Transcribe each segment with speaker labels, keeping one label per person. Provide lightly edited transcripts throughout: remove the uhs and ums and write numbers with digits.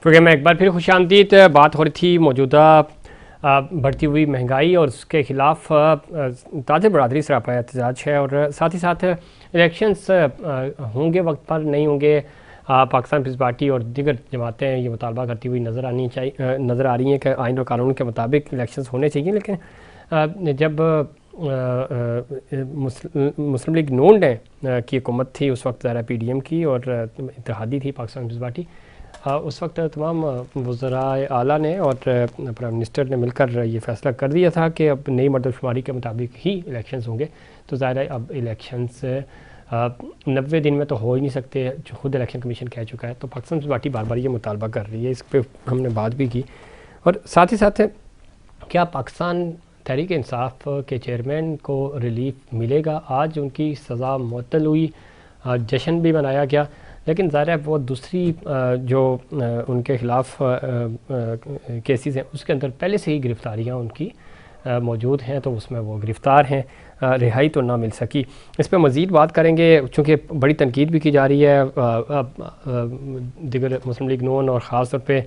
Speaker 1: Programme में एक बार फिर खुशामदीद। बात हो रही थी मौजूदा बढ़ती हुई महंगाई और उसके ख़िलाफ़ ताजर बरदरी सरापा एहतजाज है, और साथ ही साथ इलेक्शंस होंगे वक्त पर नहीं होंगे। पाकिस्तान पीपल्स पार्टी और दीगर जमातें ये मुतालबा करती हुई नज़र आ रही हैं कि आइन और कानून के मुताबिक इलेक्शंस होने चाहिए। लेकिन जब मुस्लिम लीग नून की हुकूमत थी उस वक्त ज़रा PDM की और इत्तेहादी थी पाकिस्तान पीपल्स पार्टी, उस वक्त तमाम वज़राए आला ने और प्राइम मिनिस्टर ने मिलकर ये फ़ैसला कर दिया था कि अब नई मरदमशुमारी के मुताबिक ही इलेक्शंस होंगे। तो ज़ाहिर है अब इलेक्शंस 90 दिन में तो हो ही नहीं सकते, जो खुद इलेक्शन कमीशन कह चुका है। तो पाकिस्तान पीपल्स पार्टी बार बार ये मुतालबा कर रही है, इस पर हमने बात भी की। और साथ ही साथ क्या पाकिस्तान तहरीक इंसाफ के चेयरमैन को रिलीफ मिलेगा? आज उनकी सज़ा मुअत्तल हुई, जश्न भी मनाया गया, लेकिन ज़ाहिर है वो दूसरी जो उनके ख़िलाफ़ केसेस हैं उसके अंदर पहले से ही गिरफ़्तारियाँ उनकी मौजूद हैं, तो उसमें वो गिरफ़्तार हैं, रिहाई तो ना मिल सकी। इस पर मज़ीद बात करेंगे चूँकि बड़ी तनकीद भी की जा रही है। दिगर मुस्लिम लीग नून और ख़ास तौर पे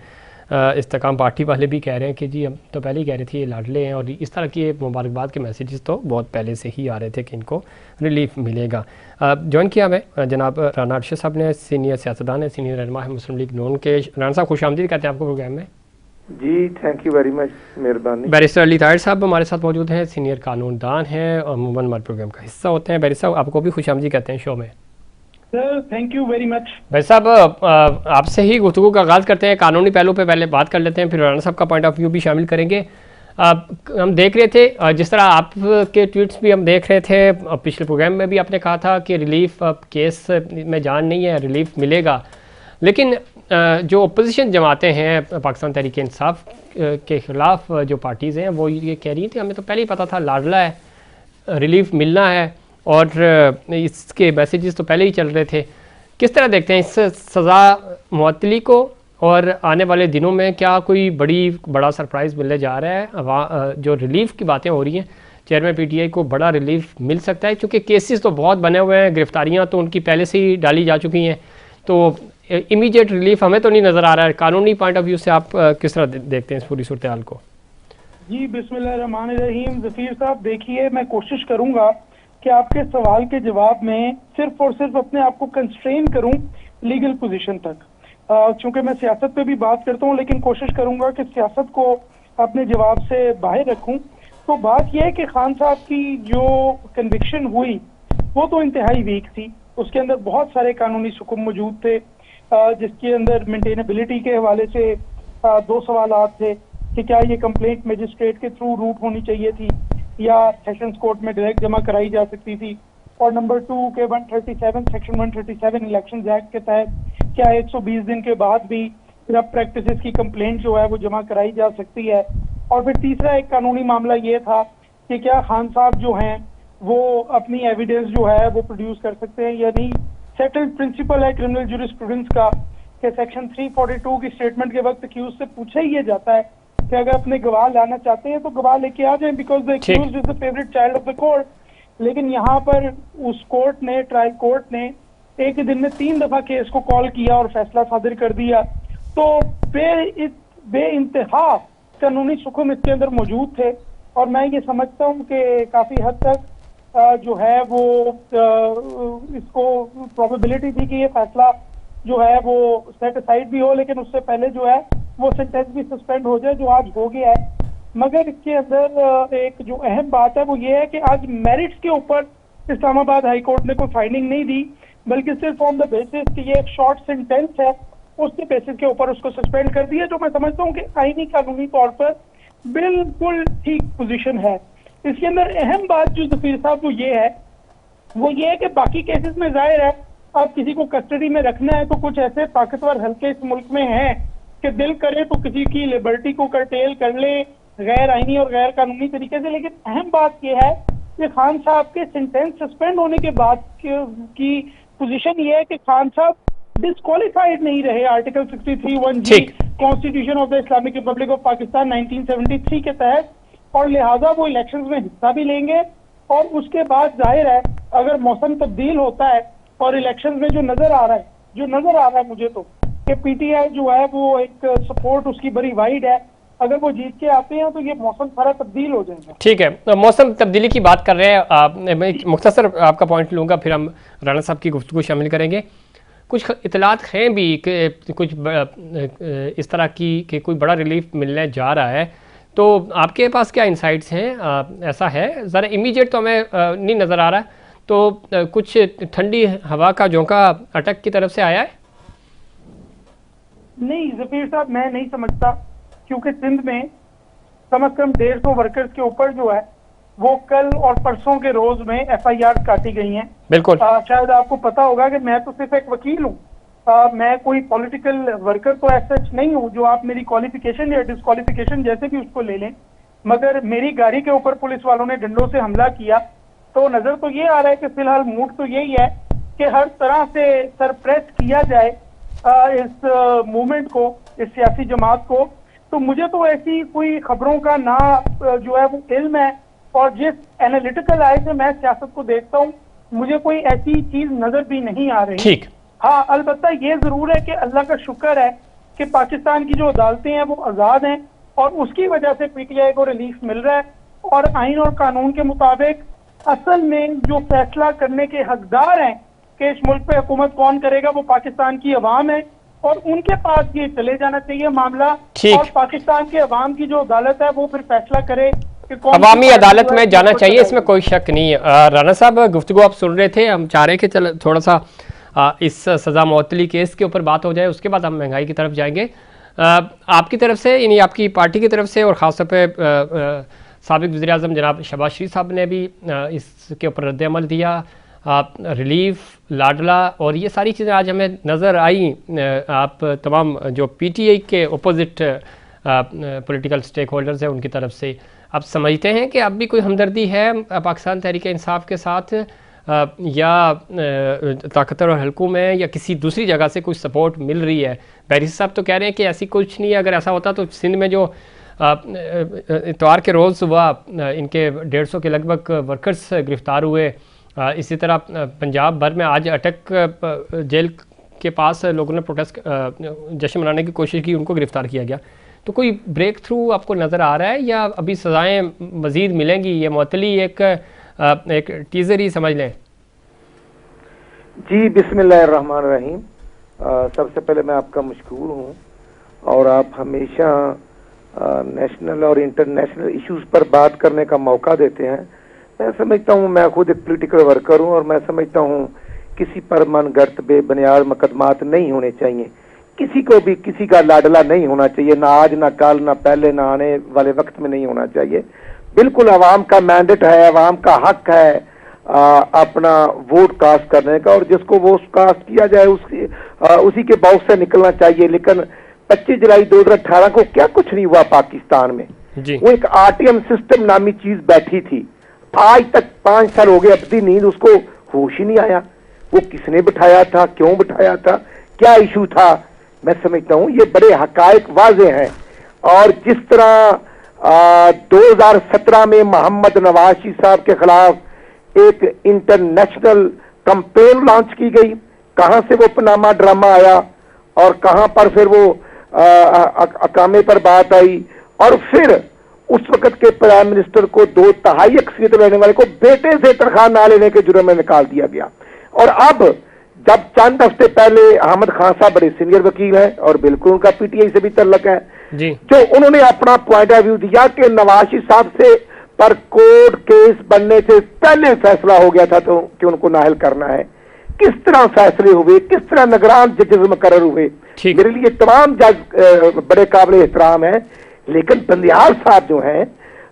Speaker 1: इस्तेकाम पार्टी वाले भी कह रहे हैं कि जी हम तो पहले ही कह रहे थे ये लाडले हैं, और इस तरह की मुबारकबाद के मैसेजेस तो बहुत पहले से ही आ रहे थे कि इनको रिलीफ मिलेगा। ज्वाइन किया हमें जनाब राना अरशद साहब ने, सीनियर सियासतदान है, सीनियर रहनुमा है मुस्लिम लीग नून के। राना साहब खुशामदीद कहते हैं आपको प्रोग्राम में।
Speaker 2: जी थैंक यू वेरी मच, मेहरबानी।
Speaker 1: बैरिस्टर अली ताहिर साहब हमारे साथ मौजूद हैं, सीनियर कानूनदान हैं और अमूमन हमारे प्रोग्राम का हिस्सा होते हैं। बैरिस्टर साहब आपको भी खुशामदीद कहते हैं शो में।
Speaker 3: Sir thank you very much.
Speaker 1: भाई साहब आपसे ही गुफ्तगू का आगाज़ करते हैं, कानूनी पहलू पे पहले बात कर लेते हैं, फिर राना साहब का पॉइंट ऑफ व्यू भी शामिल करेंगे। हम देख रहे थे जिस तरह आपके ट्वीट्स भी हम देख रहे थे, पिछले प्रोग्राम में भी आपने कहा था कि रिलीफ केस में जान नहीं है, रिलीफ मिलेगा। लेकिन जो अपोजिशन जमातें हैं पाकिस्तान तहरीक इंसाफ के ख़िलाफ़ जो पार्टीज़ हैं वो ये कह रही थी हमें तो पहले ही पता था लाडला है, रिलीफ मिलना है, और इसके मैसेजेस तो पहले ही चल रहे थे। किस तरह देखते हैं इस सज़ा मुअत्तली को, और आने वाले दिनों में क्या कोई बड़ा सरप्राइज़ मिलने जा रहा है? जो रिलीफ की बातें हो रही हैं, चेयरमैन PTI को बड़ा रिलीफ मिल सकता है, क्योंकि केसेस तो बहुत बने हुए हैं, गिरफ्तारियां तो उनकी पहले से ही डाली जा चुकी हैं, तो इमीडिएट रिलीफ हमें तो नहीं नज़र आ रहा है। कानूनी पॉइंट ऑफ व्यू से आप किस तरह देखते हैं इस पूरी सूरत हाल को?
Speaker 3: जी बिस्मिल्लाहिर्रहमानिर्रहीम। ज़फ़ीर साहब देखिए, मैं कोशिश करूंगा कि आपके सवाल के जवाब में सिर्फ और सिर्फ अपने आप को कंस्ट्रेन करूं लीगल पोजीशन तक, चूंकि मैं सियासत पे भी बात करता हूं, लेकिन कोशिश करूंगा कि सियासत को अपने जवाब से बाहर रखूं। तो बात यह है कि खान साहब की जो कन्विक्शन हुई वो तो इंतहाई वीक थी, उसके अंदर बहुत सारे कानूनी सुकुम मौजूद थे, जिसके अंदर मेंटेनेबिलिटी के हवाले से दो सवालात थे कि क्या ये कंप्लेंट मजिस्ट्रेट के थ्रू रूट होनी चाहिए थी या सेशंस कोर्ट में डायरेक्ट जमा कराई जा सकती थी, और नंबर 2 के 137 सेक्शन 137 इलेक्शन एक्ट के तहत क्या 120 दिन के बाद भी करप्ट प्रैक्टिसेस की कंप्लेंट जो है वो जमा कराई जा सकती है। और फिर तीसरा एक कानूनी मामला ये था कि क्या खान साहब जो हैं वो अपनी एविडेंस जो है वो प्रोड्यूस कर सकते हैं, यानी सेटल्ड प्रिंसिपल है क्रिमिनल ज्यूरिस्प्रूडेंस का कि सेक्शन 342 की स्टेटमेंट के वक्त एक्यूज से पूछा ही ये जाता है कि अगर अपने गवाह लाना चाहते हैं तो गवाह लेके आ जाएं, because the accused is the favourite child of the court. लेकिन यहाँ पर उस कोर्ट ने, ट्रायल कोर्ट ने एक ही दिन में 3 दफा केस को कॉल किया और फैसला सादिर कर दिया। तो बे इंतहा कानूनी सुकुम इसके अंदर मौजूद थे, और मैं ये समझता हूँ कि काफी हद तक जो है वो इसको प्रोबेबिलिटी थी कि ये फैसला जो है वो सेट असाइड भी हो, लेकिन उससे पहले जो है वो सेंटेंस भी सस्पेंड हो जाए, जो आज हो गया है। मगर इसके अंदर एक जो अहम बात है वो ये है कि आज मेरिट्स के ऊपर इस्लामाबाद हाई कोर्ट ने कोई फाइंडिंग नहीं दी, बल्कि सिर्फ ऑन द बेसिस कि ये एक शॉर्ट सेंटेंस है उसके बेसिस के ऊपर उसको सस्पेंड कर दिया, जो मैं समझता हूँ कि आईनी कानूनी तौर पर बिल्कुल ठीक पोजीशन है। इसके अंदर अहम बात जो ज़फ़ीर साहब वो ये है कि बाकी केसेस में जाहिर है आप किसी को कस्टडी में रखना है तो कुछ ऐसे ताकतवर हल्के इस मुल्क में हैं कि दिल करे तो किसी की लिबर्टी को कर्टेल कर ले गैर आईनी और गैर कानूनी तरीके से। लेकिन अहम बात यह है कि खान साहब के सेंटेंस सस्पेंड होने के बाद की पोजीशन ये है कि खान साहब डिस्क्वालिफाइड नहीं रहे article 63(1)(g constitution of the Islamic Republic of Pakistan 1973 के तहत, और लिहाजा वो इलेक्शंस में हिस्सा भी लेंगे। और उसके बाद जाहिर है अगर मौसम तब्दील होता है और इलेक्शंस में जो नजर आ रहा है मुझे तो कि पीटीआई जो है वो एक सपोर्ट उसकी बड़ी वाइड है, अगर वो जीत के आते हैं तो ये मौसम सारा तब्दील हो जाएगा।
Speaker 1: ठीक है, मौसम तब्दीली की बात कर रहे हैं, मैं मुख्तसर आपका पॉइंट लूँगा, फिर हम राणा साहब की गुफ्तगू शामिल करेंगे। कुछ इतलात हैं भी कि कुछ इस तरह की कि कोई बड़ा रिलीफ मिलने जा रहा है, तो आपके पास क्या इंसाइट्स हैं? ऐसा है, ज़रा इमीडिएट तो हमें नहीं नज़र आ रहा, तो कुछ ठंडी हवा का झोंका अटक की तरफ से आया है?
Speaker 3: नहीं जफीर साहब, मैं नहीं समझता, क्योंकि सिंध में कम से कम 150 वर्कर्स के ऊपर जो है वो कल और परसों के रोज में एफआईआर काटी गई हैं।
Speaker 1: बिल्कुल।
Speaker 3: शायद आपको पता होगा कि मैं तो सिर्फ एक वकील हूँ, मैं कोई पॉलिटिकल वर्कर तो ऐसा नहीं हूँ, जो आप मेरी क्वालिफिकेशन या डिस्क्वालिफिकेशन जैसे भी उसको ले लें, मगर मेरी गाड़ी के ऊपर पुलिस वालों ने डंडों से हमला किया, तो नजर तो ये आ रहा है कि फिलहाल मूड तो यही है कि हर तरह से सरप्रेस किया जाए इस मूवमेंट को, इस सियासी जमात को। तो मुझे तो ऐसी कोई खबरों का ना जो है वो इल्म है, और जिस एनालिटिकल आय से मैं सियासत को देखता हूँ, मुझे कोई ऐसी चीज नजर भी नहीं आ रही।
Speaker 1: ठीक।
Speaker 3: हाँ, अलबत्ता ये जरूर है कि अल्लाह का शुक्र है कि पाकिस्तान की जो अदालतें हैं वो आजाद हैं, और उसकी वजह से पीटीआई को रिलीफ मिल रहा है, और आइन और कानून के मुताबिक असल में जो फैसला करने के हकदार हैं कि इस मुल्क पे हुकूमत कौन करेगा, वो पाकिस्तान की अवाम है, और उनके पास ये चले जाना चाहिए मामला, और पाकिस्तान के अवाम की जो अदालत है वो फिर फैसला करे कि कौन
Speaker 1: अवामी अदालत में जाना चाहिए, इसमें कोई शक नहीं है। राणा साहब, गुफ्तगू आप सुन रहे थे, हम चाह रहे कि चल थोड़ा सा इस सज़ा मअतली केस के ऊपर बात हो जाए, उसके बाद हम महंगाई की तरफ जाएंगे। आपकी तरफ से, यानी आपकी पार्टी की तरफ से, और ख़ासतौर पर साबिक़ वज़ीर-ए-आज़म जनाब शहबाज शरीफ साहब ने भी इसके ऊपर रद्द-ए-अमल दिया, रिलीफ, लाडला, और ये सारी चीज़ें आज हमें नज़र आई। आप तमाम जो पीटीआई के अपोजिट पॉलिटिकल स्टेक होल्डर्स हैं उनकी तरफ से, आप समझते हैं कि अब भी कोई हमदर्दी है पाकिस्तान तहरीक इंसाफ के साथ, या ताकतवर हलकों में या किसी दूसरी जगह से कुछ सपोर्ट मिल रही है? बैरिस्टर साहब तो कह रहे हैं कि ऐसी कुछ नहीं है, अगर ऐसा होता तो सिंध में जो इतवार के रोज़ सुबह इनके 150 के लगभग वर्कर्स गिरफ्तार हुए, इसी तरह पंजाब भर में आज अटक जेल के पास लोगों ने प्रोटेस्ट जश्न मनाने की कोशिश की, उनको गिरफ्तार किया गया। तो कोई ब्रेक थ्रू आपको नज़र आ रहा है, या अभी सज़ाएं मज़ीद मिलेंगी? ये मुअत्तली एक टीज़र ही समझ लें।
Speaker 2: जी, बिस्मिल्लाहिर्रहमानिर्रहीम। सबसे पहले मैं आपका मशकूर हूँ, और आप हमेशा नेशनल और इंटरनेशनल इश्यूज पर बात करने का मौका देते हैं। मैं समझता हूँ, मैं खुद एक पॉलिटिकल वर्कर हूँ, और मैं समझता हूँ किसी पर मनगढ़ंत बेबुनियाद मुकदमात नहीं होने चाहिए, किसी को भी किसी का लाडला नहीं होना चाहिए, ना आज ना कल ना पहले ना आने वाले वक्त में नहीं होना चाहिए। बिल्कुल आवाम का मैंडेट है, आवाम का हक है अपना वोट कास्ट करने का, और जिसको वोट कास्ट किया जाए उसी के बॉक्स से निकलना चाहिए। लेकिन 25 जुलाई 2018 को क्या कुछ नहीं हुआ पाकिस्तान में जी। वो एक आरटीएम सिस्टम नामी चीज बैठी थी, आज तक 5 साल हो गए, अपनी नींद उसको होश ही नहीं आया। वो किसने बिठाया था, क्यों बिठाया था, क्या इशू था? मैं समझता हूँ ये बड़े हकायक वाजे हैं। और जिस तरह 2017 में मोहम्मद नवाज शरीफ साहब के खिलाफ एक इंटरनेशनल कंपेन लॉन्च की गई, कहां से वो पनामा ड्रामा आया, और कहां पर फिर वो अकामे पर बात आई, और फिर उस वक्त के प्राइम मिनिस्टर को 2/3 अक्सरियत लेने वाले को बेटे से तनख्वाह ना लेने के जुर्म में निकाल दिया गया। और अब जब चंद हफ्ते पहले अहमद खान साहब बड़े सीनियर वकील हैं, और बिल्कुल उनका पीटीआई से भी तल्लक है जी, जो उन्होंने अपना पॉइंट ऑफ व्यू दिया कि नवाज शरीफ साहब से पर कोर्ट केस बनने से पहले फैसला हो गया था तो कि उनको नाअहल करना है। किस तरह फैसले हुए, किस तरह निगरान जजेस मुकर्रर हुए, मेरे लिए तमाम जज बड़े काबिल एहतराम है। लेकिन बंदियाल साहब जो हैं,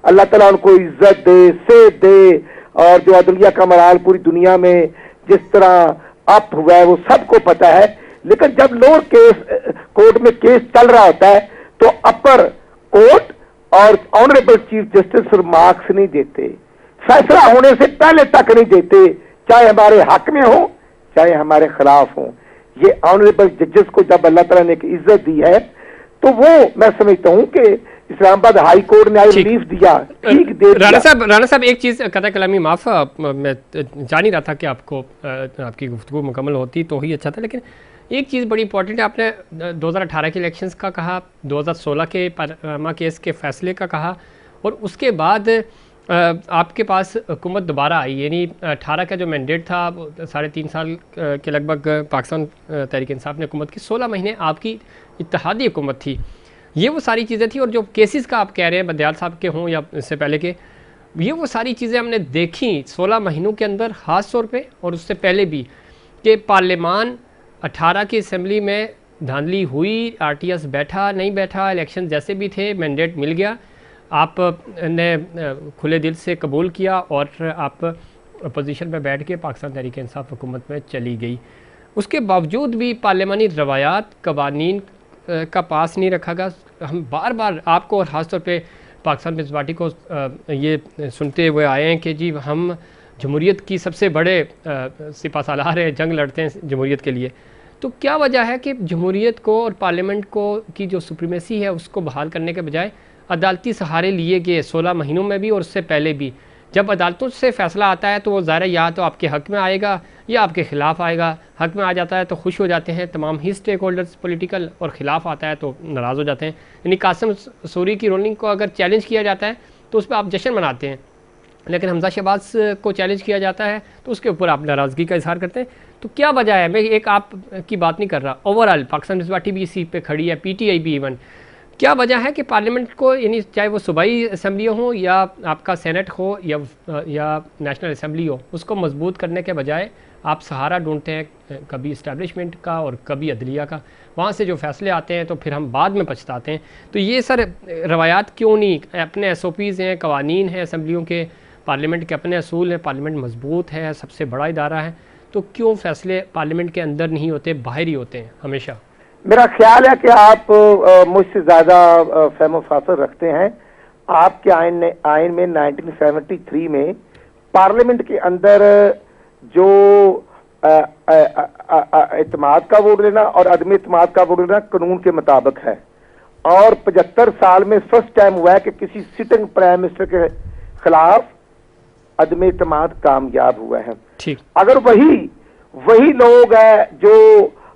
Speaker 2: अल्लाह ताला उनको इज्जत दे, सेहत दे, और जो अदलिया का मराल पूरी दुनिया में जिस तरह अप हुआ है वो सबको पता है। लेकिन जब लोअर केस कोर्ट में केस चल रहा होता है तो अपर कोर्ट और ऑनरेबल चीफ जस्टिस फिर मार्क्स नहीं देते, फैसला होने से पहले तक नहीं देते, चाहे हमारे हक में हो चाहे हमारे खिलाफ हो। ये ऑनरेबल जजेस को जब अल्लाह ताला ने एक इज्जत दी है तो वो मैं समझता हूँ कि इस्लामाबाद हाई कोर्ट ने रिलीफ दिया, ठीक दे दिया।
Speaker 1: राणा साहब एक चीज़ कता कलामी माफ़, मैं जान ही रहा था कि आपको आपकी गुफ्तगू मुकम्मल होती तो ही अच्छा था, लेकिन एक चीज़ बड़ी इंपॉर्टेंट है, आपने 2018 के इलेक्शंस का कहा, 2016 के पानामा केस के फैसले का कहा, और उसके बाद आपके पास हुकूमत दोबारा आई, यानी 18 का जो मैंडेट था 3.5 साल के लगभग पाकिस्तान तहरीक इंसाफ ने हुकूमत की, 16 महीने आपकी इत्तेहादी हुकूमत थी। ये वो सारी चीज़ें थी, और जो केसेस का आप कह रहे हैं बंदियाल साहब के हों या इससे पहले के, ये वो सारी चीज़ें हमने देखी 16 महीनों के अंदर, ख़ास तौर पे और उससे पहले भी, कि पार्लियामान 18 की असम्बली में धांधली हुई, RTS बैठा नहीं बैठा, इलेक्शन जैसे भी थे, मैंडेट मिल गया, आपने खुले दिल से कबूल किया और आप अपोजिशन में बैठ के पाकिस्तान तहरीक इंसाफ हुकूमत में चली गई। उसके बावजूद भी पार्लियामानी रवायात कवानीन का पास नहीं रखा गया। हम बार बार आपको और ख़ास तौर पे पाकिस्तान पीपल्स पार्टी को ये सुनते हुए आए हैं कि जी हम जमहूरियत की सबसे बड़े सिपाहसालार हैं, जंग लड़ते हैं जमहूरियत के लिए। तो क्या वजह है कि जमहूरियत को और पार्लियामेंट को की जो सुप्रीमेसी है उसको बहाल करने के बजाय अदालती सहारे लिए गए 16 महीनों में भी और उससे पहले भी? जब अदालतों से फ़ैसला आता है तो वो ज़ाहिर या तो आपके हक़ में आएगा या आपके ख़िलाफ़ आएगा। हक़ में आ जाता है तो खुश हो जाते हैं तमाम ही स्टेक होल्डर्स पॉलिटिकल, और ख़िलाफ़ आता है तो नाराज़ हो जाते हैं। यानी कासिम सूरी की रूलिंग को अगर चैलेंज किया जाता है तो उस पर आप जश्न मनाते हैं, लेकिन हमजा शहबाज को चैलेंज किया जाता है तो उसके ऊपर आप नाराज़गी का इजहार करते हैं। तो क्या वजह है? मैं एक आप की बात नहीं कर रहा, ओवरऑल पाकिस्तान पीपल्स पार्टी भी इसी पे खड़ी है, PTI भी इवन। क्या वजह है कि पार्लियामेंट को, यानी चाहे वो सूबाई असम्बली हो या आपका सेनेट हो या नेशनल असम्बली हो, उसको मजबूत करने के बजाय आप सहारा ढूंढते हैं कभी इस्टेब्लिशमेंट का और कभी अदलिया का, वहाँ से जो फैसले आते हैं तो फिर हम बाद में पछताते हैं। तो ये सर रवायात क्यों नहीं? अपने SOPs हैं, कवानीन हैं असम्बलियों के, पार्लियामेंट के अपने असूल हैं, पार्लियामेंट मजबूत है, सबसे बड़ा इदारा है, तो क्यों फैसले पार्लियामेंट के अंदर नहीं होते, बाहर ही होते हैं हमेशा?
Speaker 2: मेरा ख्याल है कि आप मुझसे ज्यादा फहम फासर रखते हैं। आपके आइन में 1973 में पार्लियामेंट के अंदर जो इत्मीनान का वोट लेना और अदम इत्मीनान का वोट लेना कानून के मुताबिक है, और 75 साल में फर्स्ट टाइम हुआ है कि किसी सिटिंग प्राइम मिनिस्टर के खिलाफ अदम इत्मीनान कामयाब हुआ है।
Speaker 1: ठीक,
Speaker 2: अगर वही लोग हैं जो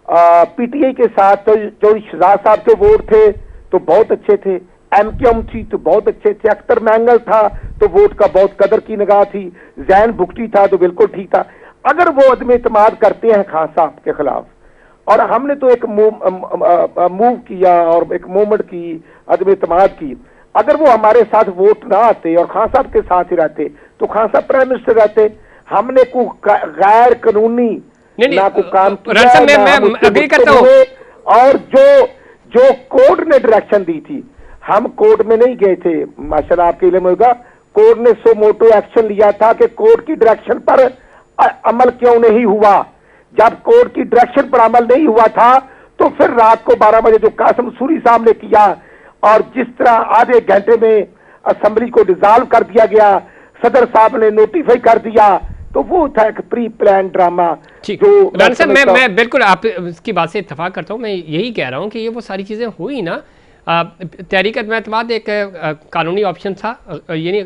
Speaker 2: PTI के साथ, तो जो शहजाद साहब के वोट थे तो बहुत अच्छे थे, MQM थी तो बहुत अच्छे थे, अख्तर मैंगल था तो वोट का बहुत कदर की निगाह थी, जैन भुगटी था तो बिल्कुल ठीक था। अगर वो अदम इत्मीनान करते हैं खान साहब के खिलाफ, और हमने तो एक मूव किया और एक मूवमेंट की अदम इत्मीनान की, अगर वो हमारे साथ वोट ना आते और खान साहब के साथ ही रहते तो खान साहब प्राइम मिनिस्टर रहते। हमने को गैर कानूनी ना को काम किया,
Speaker 1: मैं अग्री करता हूं।
Speaker 2: और जो कोर्ट ने डायरेक्शन दी थी, हम कोर्ट में नहीं गए थे, माशाल्लाह आपके इल्म होगा, कोर्ट ने सो मोटो एक्शन लिया था कि कोर्ट की डायरेक्शन पर अमल क्यों नहीं हुआ। जब कोर्ट की डायरेक्शन पर अमल नहीं हुआ था तो फिर रात को 12 बजे जो कासिम सूरी साहब ने किया और जिस तरह आधे घंटे में असेंबली को डिसॉल्व कर दिया गया, सदर साहब ने नोटिफाई कर दिया, तो वो था एक प्री प्लान ड्रामा।
Speaker 1: जो राना साहब, मैं बिल्कुल आप इसकी बात से इत्तेफाक करता हूँ। मैं यही कह रहा हूँ कि ये वो सारी चीज़ें हुई ना। तहरीक अदम एक कानूनी ऑप्शन था, यानी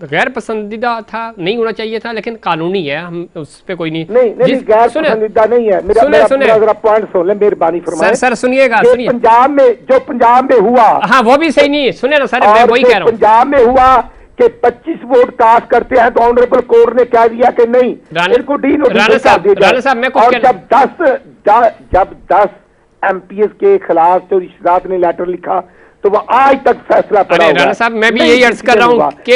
Speaker 1: गैर पसंदीदा था, नहीं होना चाहिए था, लेकिन कानूनी है, हम उस पर कोई नहीं
Speaker 2: गैर पसंदीदा नहीं है। मेरा पॉइंट सुन ले, मेहरबानी फरमाएं।
Speaker 1: सर सुनिएगा, सुनिए।
Speaker 2: पंजाब में हुआ,
Speaker 1: हाँ वो भी सही नहीं है, सुने ना सर, मैं वही कह रहा हूँ।
Speaker 2: पंजाब में हुआ कि 25 वोट कास्ट करते हैं तो ऑनरेबल कोर्ट ने कह दिया कि नहीं, इनको डीनोटिफाई कर दिया।
Speaker 1: राना साहब, मैं कुछ
Speaker 2: और जब 10 MPs के खिलाफ जो रिश्तेदार ने लेटर लिखा तो वो आज तक फैसला पड़ा हुआ है।
Speaker 1: राना साहब, मैं भी यही अर्ज कर रहा हूँ कि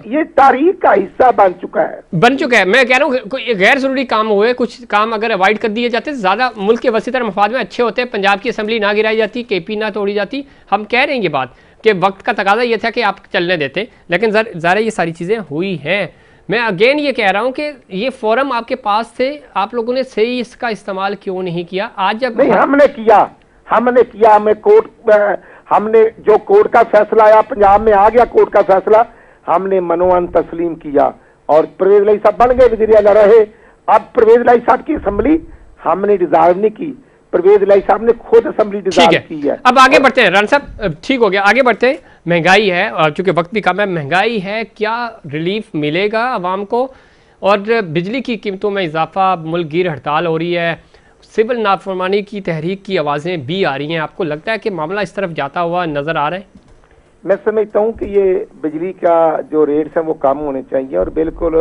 Speaker 2: ये तारीख का हिस्सा बन चुका है।
Speaker 1: मैं कह रहा हूँ कोई गैर जरूरी काम हुए, कुछ काम अगर अवॉइड कर दिए जाते, ज्यादा मुल्क के वसीतर मफाद में अच्छे होते, पंजाब की असेंबली ना गिराई जाती, KP ना तोड़ी जाती। हम कह रहे हैं ये बात कि वक्त का तकाजा ये था कि आप चलने देते, लेकिन ज़रा ये सारी चीज़ें हुई हैं। मैं अगेन ये कह रहा हूँ कि ये फोरम आपके पास थे, आप लोगों ने सही इसका इस्तेमाल क्यों नहीं किया? आज जब
Speaker 2: नहीं, हमने किया, हमें हमने जो कोर्ट का फैसला आया, पंजाब में आ गया कोर्ट का फैसला, हमने मनोअन तस्लीम किया और परवेज लाई साहब बन गए वज़ीर आला रहे। अब परवेज लाई साहब की असम्बली हमने डिजॉल्व नहीं की, परवेज लाई साहब ने खुद असेंबली डिसॉल्व की है।
Speaker 1: अब आगे बढ़ते हैं राना साहब, ठीक हो गया, आगे बढ़ते हैं। महंगाई है और चूंकि वक्त भी कम है, महंगाई है, क्या रिलीफ मिलेगा आवाम को? और बिजली की कीमतों में इजाफा, मुल्क गिर हड़ताल हो रही है, सिविल नाफरमानी की तहरीक की आवाज़ें भी आ रही हैं। आपको लगता है कि मामला इस तरफ जाता हुआ नज़र आ रहा है?
Speaker 2: मैं समझता हूँ कि ये बिजली का जो रेट्स हैं वो कम होने चाहिए और बिल्कुल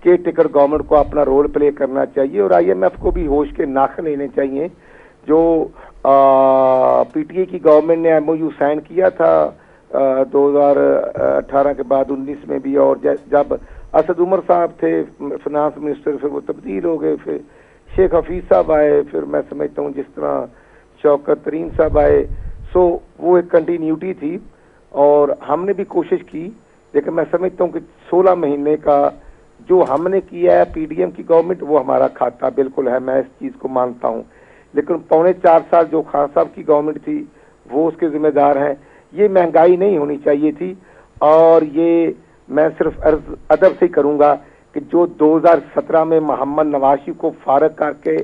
Speaker 2: केयर टेकर गवर्नमेंट को अपना रोल प्ले करना चाहिए और IMF को भी होश के नाख लेने चाहिए। जो PTI की गवर्नमेंट ने MOU साइन किया था 2018 के बाद 19 में भी, और जब असद उमर साहब थे फिनांस मिनिस्टर, फिर वो तब्दील हो गए, फिर शेख हफीज साहब आए, फिर मैं समझता हूँ जिस तरह शौकत तरीन साहब आए, सो वो एक कंटिन्यूटी थी और हमने भी कोशिश की। लेकिन मैं समझता हूँ कि 16 महीने का जो हमने किया है PDM की गवर्नमेंट, वो हमारा खाता बिल्कुल है, मैं इस चीज़ को मानता हूँ। लेकिन 4.25 साल जो खान साहब की गवर्नमेंट थी वो उसके जिम्मेदार हैं। ये महंगाई नहीं होनी चाहिए थी और ये मैं सिर्फ अदब से ही करूँगा कि जो 2017 में मोहम्मद नवाशी को फारग करके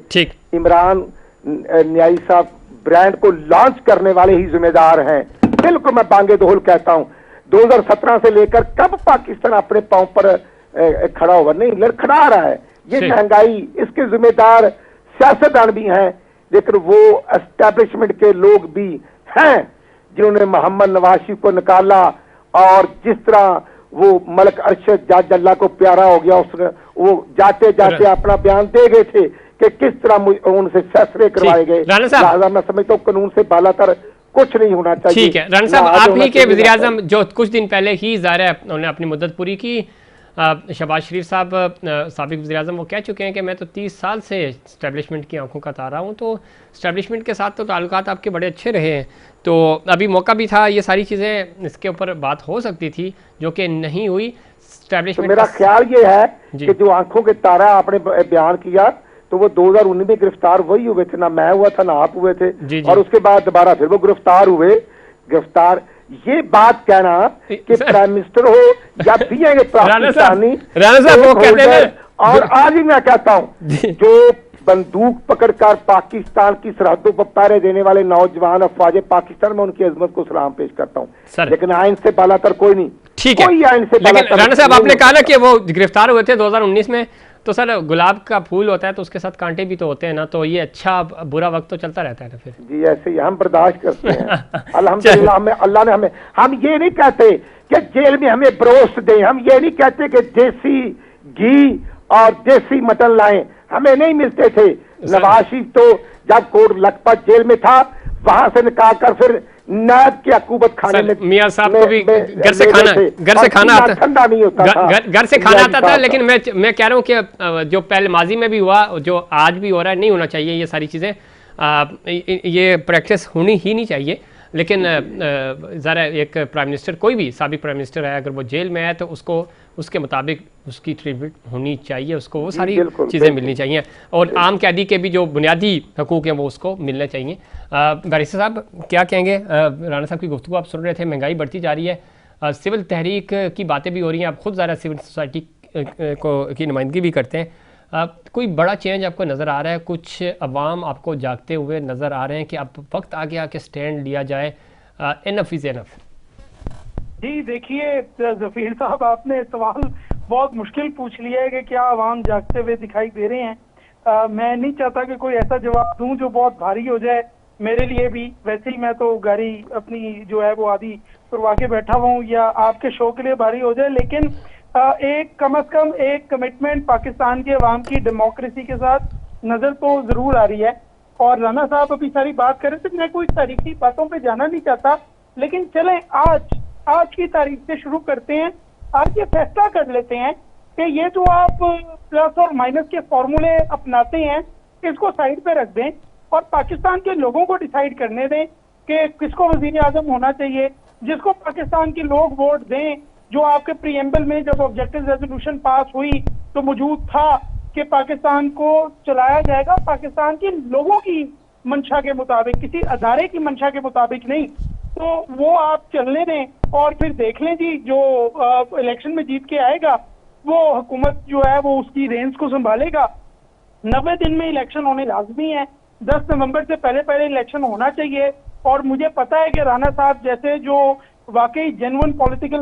Speaker 2: इमरान न्याई साहब ब्रांड को लॉन्च करने वाले ही जिम्मेदार हैं। बिल्कुल मैं बांगे दोहल कहता हूँ, 2017 से लेकर कब पाकिस्तान अपने पांव पर खड़ा हुआ? नहीं, लड़खड़ा रहा है। ये महंगाई, इसके जिम्मेदार सियासतदान भी हैं, लेकिन वो एस्टेब्लिशमेंट के लोग भी हैं जिन्होंने मोहम्मद नवाशी को निकाला और जिस तरह वो मलक अरशद जाजल्ला को प्यारा हो गया, उसने वो जाते जाते अपना बयान दे गए थे कि किस तरह उनसे फैसले करवाए गए। लिहाजा मैं समझता हूँ कानून से बालातर कुछ नहीं होना चाहिए।
Speaker 1: ठीक है राणा साहब, आप ही के वज़ीर आज़म जो कुछ दिन पहले ही ज़ाहिर है उन्होंने अपनी मुद्दत पूरी की, शहबाज शरीफ साहब साबिक वज़ीर आज़म वो कह चुके हैं कि मैं तो 30 साल से इस्टेब्लिशमेंट की आंखों का तारा हूँ, तो इस्टेब्लिशमेंट के साथ तो ताल्लुकात आपके बड़े अच्छे रहे हैं, तो अभी मौका भी था, ये सारी चीज़ें इसके ऊपर बात हो सकती थी जो कि नहीं हुई।
Speaker 2: तो मेरा ख्याल ये है कि जो आंखों के तारा आपने बयान किया तो वो 2019 में गिरफ्तार वही हुए थे, ना मैं हुआ था ना आप हुए थे, और उसके बाद दोबारा फिर वो गिरफ्तार हुए। ये बात कहना कि प्राइम मिनिस्टर हो या पाकिस्तानी, और आज ही मैं कहता हूं जो बंदूक पकड़कर पाकिस्तान की सरहदों पर पहरे देने वाले नौजवान अफवाज पाकिस्तान में उनकी अजमत को सलाम पेश करता हूं, लेकिन आइन से बालातर कोई नहीं।
Speaker 1: ठीक है, लेकिन राणा साहब आपने कहा ना कि वो गिरफ्तार हुए थे 2019 में, तो सर गुलाब का फूल होता है तो उसके साथ कांटे भी तो होते हैं ना, तो ये अच्छा बुरा वक्त तो चलता रहता है ना फिर।
Speaker 2: जी ऐसे ही हम बर्दाश्त करते हैं अल्हम्दुलिल्लाह, हमें अल्लाह ने हमें, हम ये नहीं कहते कि जेल में हमें ब्रोस्ट दें, हम ये नहीं कहते कि देसी घी और देसी मटन लाएं, हमें नहीं मिलते थे। नवाज शरीफ तो जब कोट लखपत जेल में था वहां से निकाल कर फिर नाद की अकूबत खाने में,
Speaker 1: मियां साहब को भी घर से खाना आता,
Speaker 2: ठंडा नहीं होता था,
Speaker 1: घर से खाना आता था। लेकिन मैं कह रहा हूँ कि जो पहले माजी में भी हुआ, जो आज भी हो रहा है, नहीं होना चाहिए ये सारी चीज़ें, ये प्रैक्टिस होनी ही नहीं चाहिए। लेकिन ज़रा एक प्राइम मिनिस्टर, कोई भी साबिक प्राइम मिनिस्टर है, अगर वो जेल में है तो उसको उसके मुताबिक उसकी ट्रीटमेंट होनी चाहिए, उसको वो सारी चीज़ें मिलनी चाहिए, और आम कैदी के भी जो बुनियादी हकूक़ हैं वो उसको मिलने चाहिए। बैरिस्टर साहब क्या कहेंगे? राणा साहब की गुफ्तगू आप सुन रहे थे, महंगाई बढ़ती जा रही है, सिविल तहरीक की बातें भी हो रही हैं, आप खुद ज़रा सिविल सोसाइटी की नुमाइंदगी भी करते हैं, कोई बड़ा चेंज आपको नज़र आ रहा है? कुछ अवाम आपको जागते हुए नज़र आ रहे हैं कि अब वक्त आ गया कि स्टैंड लिया जाए, इनफ इज़ इनफ?
Speaker 3: जी देखिए जफीर साहब, आपने सवाल बहुत मुश्किल पूछ लिया है कि क्या अवाम जागते हुए दिखाई दे रहे हैं। मैं नहीं चाहता कि कोई ऐसा जवाब दूं जो बहुत भारी हो जाए मेरे लिए भी, वैसे ही मैं तो गाड़ी अपनी जो है वो आधी करवा के बैठा हुआ हूँ, या आपके शो के लिए भारी हो जाए, लेकिन एक कम से कम एक कमिटमेंट पाकिस्तान के अवाम की डेमोक्रेसी के साथ नजर तो जरूर आ रही है। और राणा साहब अभी सारी बात कर रहे थे, मैं कोई तारीखी बातों पे जाना नहीं चाहता, लेकिन चले आज की तारीख से शुरू करते हैं। आज ये फैसला कर लेते हैं कि ये जो आप प्लस और माइनस के फॉर्मूले अपनाते हैं इसको साइड पे रख दें और पाकिस्तान के लोगों को डिसाइड करने दें कि किसको वजीर आजम होना चाहिए, जिसको पाकिस्तान के लोग वोट दें। जो आपके प्रीएम्बल में जब ऑब्जेक्टिव रेजोल्यूशन पास हुई तो मौजूद था कि पाकिस्तान को चलाया जाएगा पाकिस्तान के लोगों की मंशा के मुताबिक, किसी अदारे की मंशा के मुताबिक नहीं, तो वो आप चलने दें और फिर देख लें जी जो इलेक्शन में जीत के आएगा वो हुकूमत जो है वो उसकी रेंज को संभालेगा। 90 दिन में इलेक्शन होने लाजमी है, 10 नवंबर से पहले इलेक्शन होना चाहिए। और मुझे पता है कि राणा साहब जैसे जो वाकई जेन्युइन पॉलिटिकल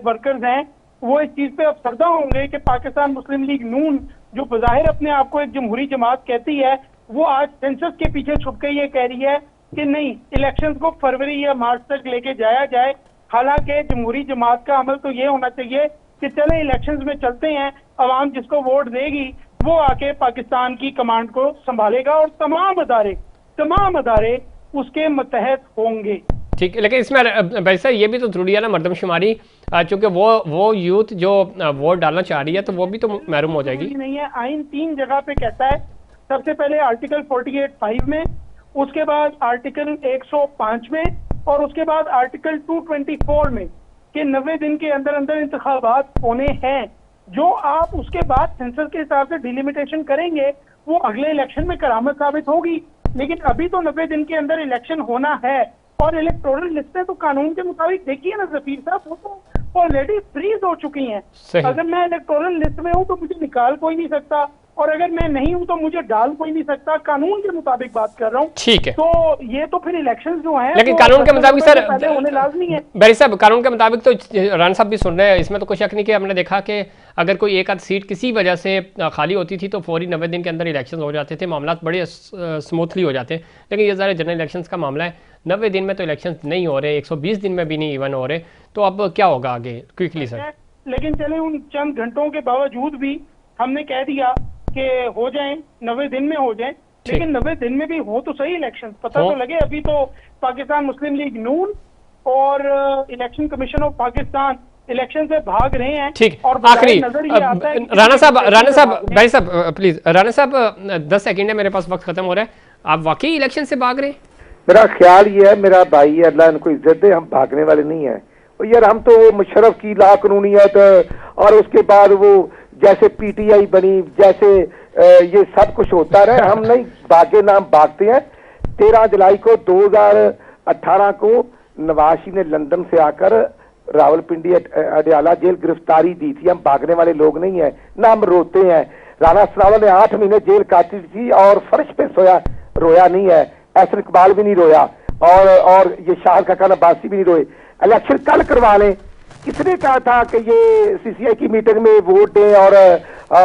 Speaker 3: वर्कर्स हैं वो इस चीज पे अफसरदा होंगे कि पाकिस्तान मुस्लिम लीग नून जो बज़ाहिर अपने आप को एक जमहूरी जमात कहती है वो आज सेंसस के पीछे छुप के ये कह रही है कि नहीं, इलेक्शंस को फरवरी या मार्च तक लेके जाया जाए। हालांकि जमहूरी जमात का अमल तो ये होना चाहिए कि चले इलेक्शंस में चलते हैं, अवाम जिसको वोट देगी वो आके पाकिस्तान की कमांड को संभालेगा और तमाम अदारे उसके मतहत होंगे।
Speaker 1: ठीक है, लेकिन इसमें वैसे ये भी तो जरूरी है ना मर्दमशुमारी, चूंकि वो यूथ जो वोट डालना चाह रही है तो वो भी तो महरूम हो जाएगी।
Speaker 3: नहीं है, आइन 3 जगह पे कहता है। सबसे पहले आर्टिकल 48(5) में, उसके बाद आर्टिकल 105 में और उसके बाद आर्टिकल 224 में कि 90 दिन के अंदर अंदर इंतखाबात होने हैं। जो आप उसके बाद सेंसस के हिसाब से डिलिमिटेशन करेंगे वो अगले इलेक्शन में करामत साबित होगी, लेकिन अभी तो 90 दिन के अंदर इलेक्शन होना है। और इलेक्टोरल लिस्टें तो कानून के मुताबिक देखिए ना जफीर साहब, वो तो ऑलरेडी फ्रीज हो चुकी हैं। अगर मैं इलेक्टोरल लिस्ट में हूँ तो मुझे निकाल कोई नहीं सकता, और अगर मैं नहीं हूं तो मुझे डाल कोई नहीं सकता। कानून के मुताबिक बात कर रहा हूं।
Speaker 1: ठीक है,
Speaker 3: तो ये तो फिर इलेक्शंस जो हैं,
Speaker 1: लेकिन कानून के मुताबिक सर
Speaker 3: होने लाजमी है।
Speaker 1: बैरी साहब, कानून के मुताबिक तो राणा साहब भी सुन रहे हैं, इसमें तो कोई शक नहीं कि हमने देखा कि अगर कोई एक आध सीट किसी वजह से खाली होती थी तो फौरी 90 दिन के अंदर इलेक्शन हो जाते थे, मामला बड़े स्मूथली हो जाते। लेकिन ये सारे जनरल इलेक्शन का मामला है, 90 दिन में तो इलेक्शन नहीं हो रहे, 120 दिन में भी नहीं इवन हो रहे, तो अब क्या होगा आगे क्विकली सर?
Speaker 3: लेकिन चले उन चंद घंटों के बावजूद भी हमने कह दिया कि हो जाएं, 90 दिन में हो जाएं, लेकिन 90 दिन में भी हो तो सही इलेक्शन, पता तो लगे। अभी तो पाकिस्तान मुस्लिम लीग नून और election commission of Pakistan election से भाग रहे हैं।
Speaker 1: ठीक, आखिरी राणा साहब भाई साहब प्लीज, राणा साहब 10 सेकंड है, मेरे पास वक्त खत्म हो रहा है। आप वाकई इलेक्शन से भाग रहे हैं?
Speaker 2: मेरा ख्याल ये है, मेरा भाई है, अल्लाह इनको इज्जत दे, हम भागने वाले नहीं है। और यार हम तो मुशर्रफ की लाकानूनियत और उसके बाद वो जैसे पीटीआई बनी, जैसे ये सब कुछ होता रहे, हम नहीं भागे, नाम भागते हैं। 13 जुलाई को 2018 को नवाशी ने लंदन से आकर रावलपिंडी अडयाला जेल गिरफ्तारी दी थी। हम भागने वाले लोग नहीं है, ना हम रोते हैं। राणा सरावत ने 8 महीने जेल काटी थी और फर्श पे रोया नहीं है। एहसन इकबाल भी नहीं रोया और ये शाहिद खान अब्बासी भी नहीं रोए। इलेक्शन कल करवा लें। किसने कहा था कि ये सीसीआई की मीटिंग में वोट दें और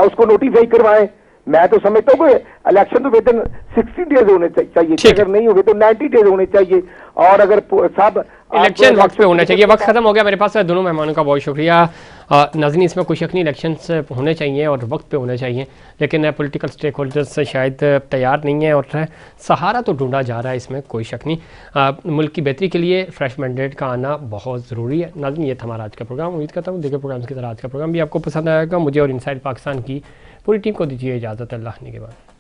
Speaker 2: उसको नोटिफाई करवाएं? मैं तो समझता हूँ कि इलेक्शन तो विद इन 60 डेज होने चाहिए, अगर नहीं हुए तो 90 डेज होने चाहिए। और अगर सब
Speaker 1: इलेक्शन वक्त पे होना चाहिए। वक्त खत्म हो गया मेरे पास। दोनों मेहमानों का बहुत शुक्रिया। नाज़रीन, इसमें कोई शक नहीं, इलेक्शंस होने चाहिए और वक्त पे होने चाहिए, लेकिन पॉलिटिकल स्टेक होल्डर्स शायद तैयार नहीं है और सहारा तो ढूंढा जा रहा है, इसमें कोई शक नहीं। मुल्क की बेहतरी के लिए फ्रेश मैंडेट का आना बहुत ज़रूरी है। नाज़रीन, ये था हमारा आज का प्रोग्राम। उम्मीद करता हूँ देखिए प्रोग्राम्स की तरह आज का प्रोग्राम भी आपको पसंद आएगा। मुझे और इनसाइड पाकिस्तान की पूरी टीम को दीजिए इजाज़त। अल्लाह के बाद।